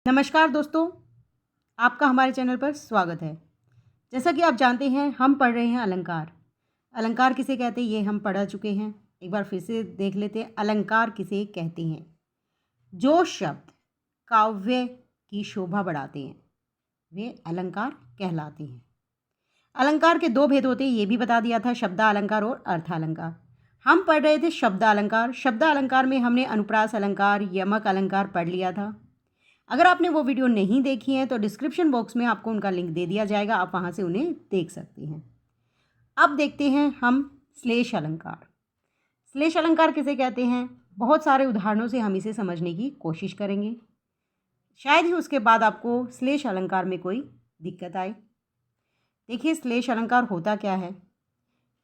नमस्कार दोस्तों, आपका हमारे चैनल पर स्वागत है। जैसा कि आप जानते हैं, हम पढ़ रहे हैं अलंकार। अलंकार किसे कहते हैं ये हम पढ़ चुके हैं। एक बार फिर से देख लेते हैं, अलंकार किसे कहते हैं। जो शब्द काव्य की शोभा बढ़ाते हैं वे अलंकार कहलाते हैं। अलंकार के दो भेद होते हैं, ये भी बता दिया था, शब्दालंकार और अर्थालंकार। हम पढ़ रहे थे शब्दालंकार। शब्दालंकार में हमने अनुप्रास अलंकार, यमक अलंकार पढ़ लिया था। अगर आपने वो वीडियो नहीं देखी है तो डिस्क्रिप्शन बॉक्स में आपको उनका लिंक दे दिया जाएगा, आप वहाँ से उन्हें देख सकते हैं। अब देखते हैं हम श्लेष अलंकार। श्लेष अलंकार किसे कहते हैं, बहुत सारे उदाहरणों से हम इसे समझने की कोशिश करेंगे। शायद ही उसके बाद आपको श्लेष अलंकार में कोई दिक्कत आए। देखिए, श्लेष अलंकार होता क्या है।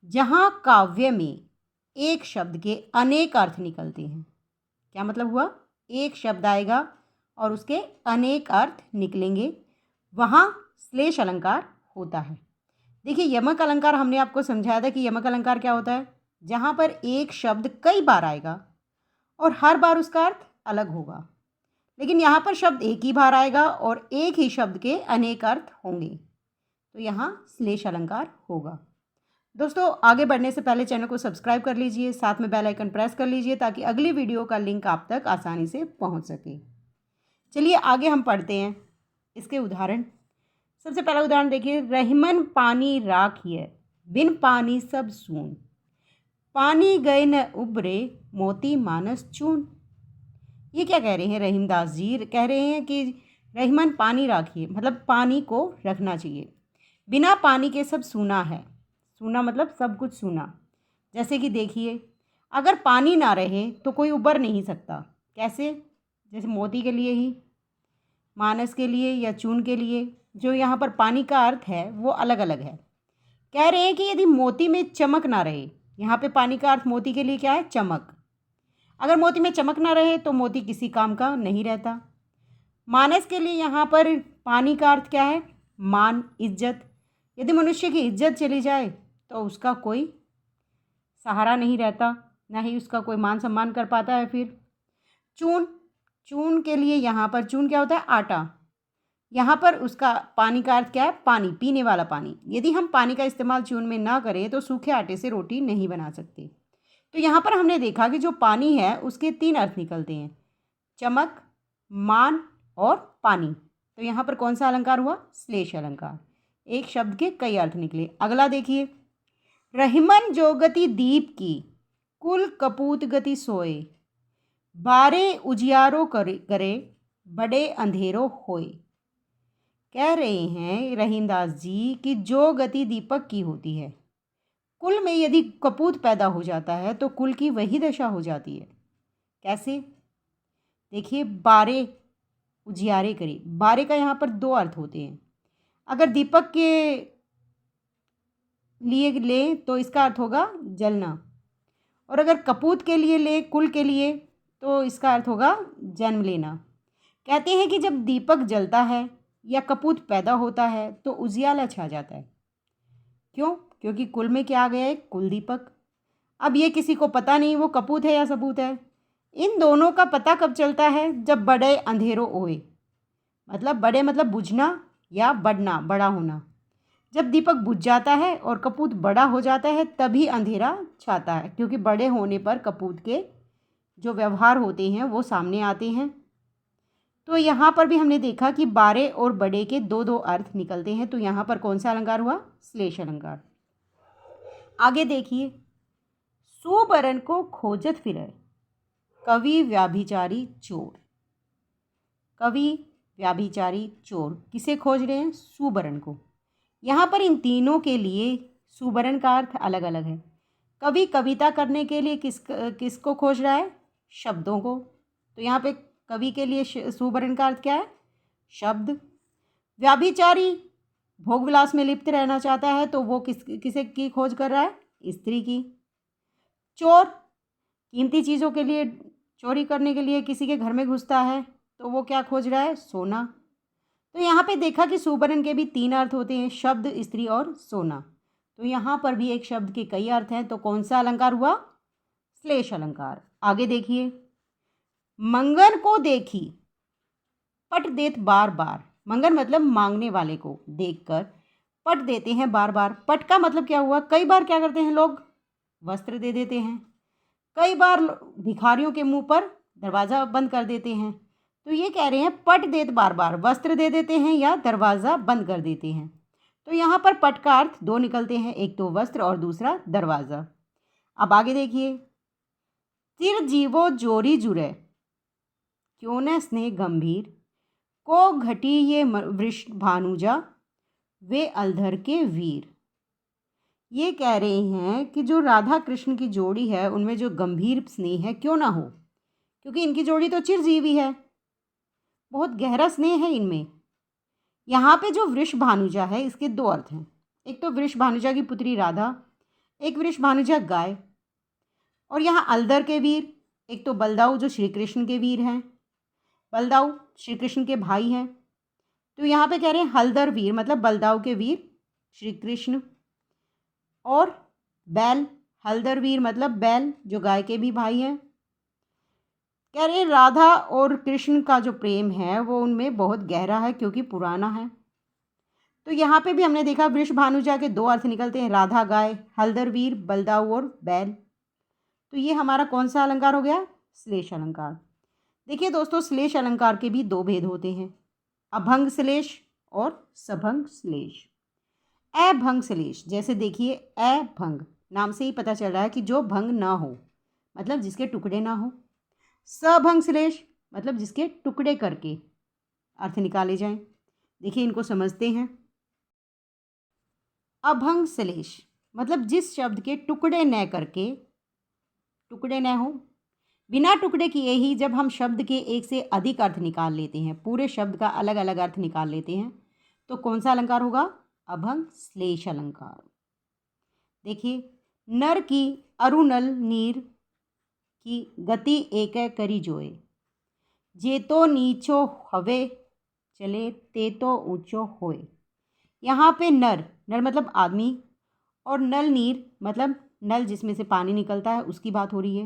जहाँ काव्य में एक शब्द के अनेक अर्थ निकलते हैं। क्या मतलब हुआ, एक शब्द आएगा और उसके अनेक अर्थ निकलेंगे, वहाँ श्लेष अलंकार होता है। देखिए, यमक अलंकार हमने आपको समझाया था कि यमक अलंकार क्या होता है। जहाँ पर एक शब्द कई बार आएगा और हर बार उसका अर्थ अलग होगा, लेकिन यहाँ पर शब्द एक ही बार आएगा और एक ही शब्द के अनेक अर्थ होंगे, तो यहाँ श्लेष अलंकार होगा। दोस्तों, आगे बढ़ने से पहले चैनल को सब्सक्राइब कर लीजिए, साथ में बेल आइकन प्रेस कर लीजिए ताकि अगली वीडियो का लिंक आप तक आसानी से पहुँच सके। चलिए आगे हम पढ़ते हैं इसके उदाहरण। सबसे पहला उदाहरण देखिए, रहीमन पानी राखिए बिन पानी सब सून, पानी गए न उबरे मोती मानस चून। ये क्या कह रहे हैं, रहीमदास जी कह रहे हैं कि रहीमन पानी राखिए, मतलब पानी को रखना चाहिए। बिना पानी के सब सूना है। सूना मतलब सब कुछ सूना। जैसे कि देखिए, अगर पानी ना रहे तो कोई उबर नहीं सकता। कैसे, जैसे मोती के लिए ही, मानस के लिए या चून के लिए। जो यहाँ पर पानी का अर्थ है वो अलग अलग है। कह रहे हैं कि यदि मोती में चमक ना रहे, यहाँ पे पानी का अर्थ मोती के लिए क्या है, चमक। अगर मोती में चमक ना रहे तो मोती किसी काम का नहीं रहता। मानस के लिए यहाँ पर पानी का अर्थ क्या है, मान, इज्जत। यदि मनुष्य की इज्जत चली जाए तो उसका कोई सहारा नहीं रहता, ना ही उसका कोई मान सम्मान कर पाता है। फिर चून, चून के लिए यहाँ पर चून क्या होता है, आटा। यहाँ पर उसका पानी का अर्थ क्या है, पानी, पीने वाला पानी। यदि हम पानी का इस्तेमाल चून में ना करें तो सूखे आटे से रोटी नहीं बना सकते। तो यहाँ पर हमने देखा कि जो पानी है उसके तीन अर्थ निकलते हैं, चमक, मान और पानी। तो यहाँ पर कौन सा अलंकार हुआ, श्लेष अलंकार। एक शब्द के कई अर्थ निकले। अगला देखिए, रहीमन जो गति दीप की, कुल कपूत गति सोए, बारे उजियारो करे बड़े अंधेरो होए। कह रहे हैं रहीमदास जी कि जो गति दीपक की होती है, कुल में यदि कपूत पैदा हो जाता है तो कुल की वही दशा हो जाती है। कैसे, देखिए, बारे उजियारे करे। बारे का यहाँ पर दो अर्थ होते हैं। अगर दीपक के लिए ले तो इसका अर्थ होगा जलना, और अगर कपूत के लिए ले, कुल के लिए, तो इसका अर्थ होगा जन्म लेना। कहते हैं कि जब दीपक जलता है या कपूत पैदा होता है तो उजियाला छा जाता है। क्यों, क्योंकि कुल में क्या आ गया है, कुल दीपक। अब ये किसी को पता नहीं वो कपूत है या सबूत है। इन दोनों का पता कब चलता है, जब बड़े अंधेरो ओए, मतलब बड़े मतलब बुझना या बढ़ना, बड़ा होना। जब दीपक बुझ जाता है और कपूत बड़ा हो जाता है तभी अंधेरा छाता है, क्योंकि बड़े होने पर कपूत के जो व्यवहार होते हैं वो सामने आते हैं। तो यहाँ पर भी हमने देखा कि बारे और बड़े के दो दो अर्थ निकलते हैं। तो यहाँ पर कौन सा अलंकार हुआ, श्लेष अलंकार। आगे देखिए, सुबरन को खोजत फिरे कवि व्याभिचारी चोर। कवि व्याभिचारी चोर किसे खोज रहे हैं, सुबरन को। यहाँ पर इन तीनों के लिए सुबरन का अर्थ अलग अलग है। कवि कविता करने के लिए किसको खोज रहा है, शब्दों को। तो यहाँ पे कवि के लिए सुबरन का अर्थ क्या है, शब्द। व्याभिचारी भोग विलास में लिप्त रहना चाहता है तो वो किसे की खोज कर रहा है, स्त्री की। चोर कीमती चीज़ों के लिए, चोरी करने के लिए किसी के घर में घुसता है तो वो क्या खोज रहा है, सोना। तो यहाँ पे देखा कि सुबरन के भी तीन अर्थ होते हैं, शब्द, स्त्री और सोना। तो यहाँ पर भी एक शब्द के कई अर्थ हैं। तो कौन सा अलंकार हुआ, श्लेष अलंकार। आगे देखिए, मंगन को देखी पट देत बार बार, मंगन मतलब मांगने वाले को देखकर पट देते हैं बार बार। पट का मतलब क्या हुआ, कई बार क्या करते हैं लोग, वस्त्र दे देते हैं। कई बार भिखारियों के मुंह पर दरवाज़ा बंद कर देते हैं। तो ये कह रहे हैं पट देत बार बार, वस्त्र दे देते हैं या दरवाज़ा बंद कर देते हैं। तो यहाँ पर पट का अर्थ दो निकलते हैं, एक तो वस्त्र और दूसरा दरवाज़ा। अब आगे देखिए, तिर जीवो जोरी जुरे, क्यों न स्नेह गंभीर, को घटी ये वृष भानुजा, वे अलधर के वीर। ये कह रहे हैं कि जो राधा कृष्ण की जोड़ी है उनमें जो गंभीर स्नेह है क्यों ना हो, क्योंकि इनकी जोड़ी तो चिरजीवी है, बहुत गहरा स्नेह है इनमें। यहाँ पे जो वृष भानुजा है इसके दो अर्थ हैं, एक तो वृष भानुजा की पुत्री राधा, एक वृष भानुजा गाय। और यहाँ अलदर के वीर, एक तो बलदाऊ जो श्री कृष्ण के वीर हैं, बलदाऊ श्री कृष्ण के भाई हैं। तो यहाँ पे कह रहे हैं हलदर वीर मतलब बलदाऊ के वीर श्री कृष्ण, और बैल हलदर वीर मतलब बैल जो गाय के भी भाई हैं। कह रहे राधा और कृष्ण का जो प्रेम है वो उनमें बहुत गहरा है क्योंकि पुराना है। तो यहाँ पे भी हमने देखा वृष भानुजा के दो अर्थ निकलते हैं, राधा गाय, हलदर वीर, बलदाऊ और बैल। तो ये हमारा कौन सा अलंकार हो गया, श्लेष अलंकार। देखिए दोस्तों, श्लेष अलंकार के भी दो भेद होते हैं, अभंग श्लेष और सभंग श्लेष। अभंग श्लेष, जैसे देखिए अभंग नाम से ही पता चल रहा है कि जो भंग ना हो, मतलब जिसके टुकड़े ना हो। सभंग श्लेष मतलब जिसके टुकड़े करके अर्थ निकाले जाएं। देखिए इनको समझते हैं। अभंग श्लेष मतलब जिस शब्द के टुकड़े न करके, टुकड़े न हो, बिना टुकड़े किए ही जब हम शब्द के एक से अधिक अर्थ निकाल लेते हैं, पूरे शब्द का अलग अलग अर्थ निकाल लेते हैं, तो कौन सा अलंकार होगा, अभंग श्लेष अलंकार। देखिए, नर की अरुणल नीर की गति एक करी जोए, जे तो नीचो हवे चले ते तो ऊंचो होए। यहाँ पे नर, नर मतलब आदमी, और नल नीर मतलब नल जिसमें से पानी निकलता है उसकी बात हो रही है।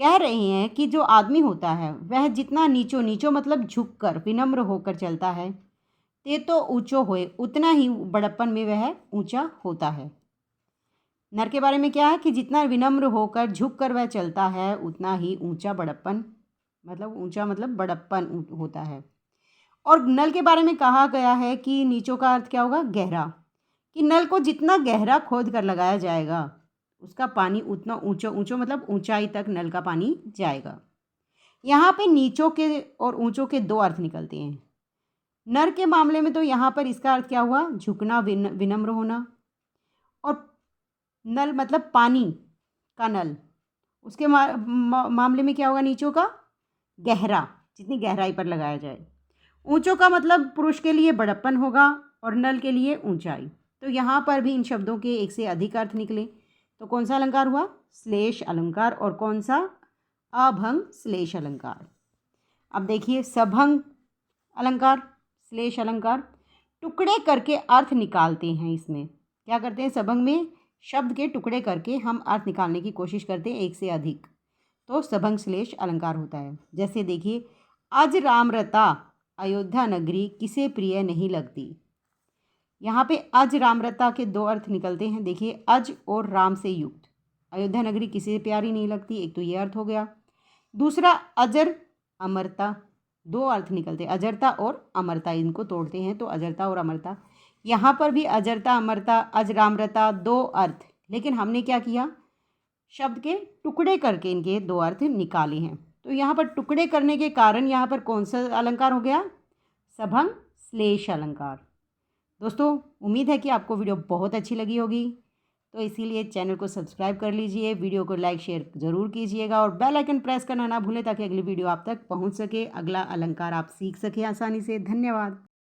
कह रहे हैं कि जो आदमी होता है वह जितना नीचो, नीचो मतलब झुककर विनम्र होकर चलता है, ते तो ऊंचो होए उतना ही बड़प्पन में वह ऊंचा होता है। नर के बारे में क्या है कि जितना विनम्र होकर झुक कर वह चलता है उतना ही ऊंचा बड़प्पन, मतलब ऊंचा मतलब बड़प्पन होता है। और नल के बारे में कहा गया है कि नीचों का अर्थ क्या होगा, गहरा, कि नल को जितना गहरा खोद कर लगाया जाएगा उसका पानी उतना ऊंचो, ऊंचो मतलब ऊंचाई तक नल का पानी जाएगा। यहाँ पे नीचों के और ऊंचों के दो अर्थ निकलते हैं। नर के मामले में तो यहाँ पर इसका अर्थ क्या हुआ, झुकना, विनम्र होना। और नल मतलब पानी का नल, उसके मामले में क्या होगा, नीचों का गहरा, जितनी गहराई पर लगाया जाए। ऊंचों का मतलब पुरुष के लिए बड़प्पन होगा और नल के लिए ऊंचाई। तो यहाँ पर भी इन शब्दों के एक से अधिक अर्थ निकले। तो कौन सा अलंकार हुआ, श्लेष अलंकार, और कौन सा, अभंग श्लेष अलंकार। अब देखिए सभंग अलंकार, श्लेष अलंकार, टुकड़े करके अर्थ निकालते हैं। इसमें क्या करते हैं, सभंग में शब्द के टुकड़े करके हम अर्थ निकालने की कोशिश करते हैं एक से अधिक, तो सभंग श्लेष अलंकार होता है। जैसे देखिए, अज राम रता अयोध्या नगरी किसे प्रिय नहीं लगती। यहाँ पे अज राम रता के दो अर्थ निकलते हैं। देखिए, अज और राम से युक्त, अयोध्या नगरी किसे प्यारी नहीं लगती, एक तो ये अर्थ हो गया। दूसरा अजर अमरता, दो अर्थ निकलते हैं, अजरता और अमरता, इनको तोड़ते हैं तो अजरता और अमरता। यहाँ पर भी अजरता अमरता, अज रामरता, दो अर्थ, लेकिन हमने क्या किया, शब्द के टुकड़े करके इनके दो अर्थ निकाले हैं। तो यहाँ पर टुकड़े करने के कारण यहाँ पर कौन सा अलंकार हो गया, सभंग श्लेष अलंकार। दोस्तों, उम्मीद है कि आपको वीडियो बहुत अच्छी लगी होगी, तो इसीलिए चैनल को सब्सक्राइब कर लीजिए, वीडियो को लाइक शेयर ज़रूर कीजिएगा और बेल आइकन प्रेस करना ना भूलें ताकि अगली वीडियो आप तक पहुंच सके, अगला अलंकार आप सीख सकें आसानी से। धन्यवाद।